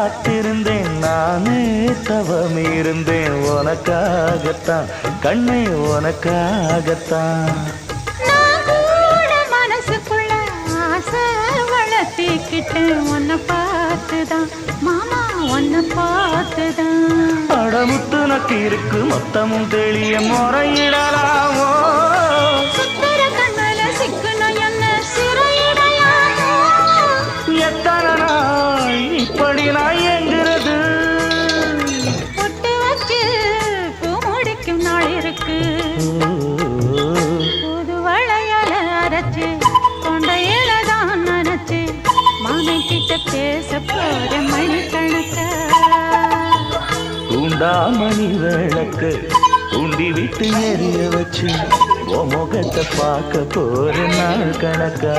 காத்திருந்தேன் நானே தவம் இருந்தேன் உனக்காகத்தான் கண்ணே உனக்காகத்தான் மனசுக்குள்ள ஆசை வளர்த்திக்கிட்டேன் உன்னை பார்த்துதான் மாமா உன்னை பார்த்துதான் அடமுத்து நக்கு இருக்கு மொத்தமும் தெளிய முறையிடலாமோ சுத்தர கண்ணல சிக்கணும் என்ன சிறையிடையாமோ எத்தனை நாள் இப்படி நான் எங்கிறது பொட்டு வச்சு பூ முடிக்கும் நாள் இருக்கு புது வளையல அரைச்சு கொண்டையில தான் நினைச்சு மாமன் கிட்ட பேச போற மணிக்கணக்க தூண்டாமணி விளக்கு தூண்டி விட்டு எரிய வச்சு உன் முகத்தை பார்க்க போற நாள் கணக்கா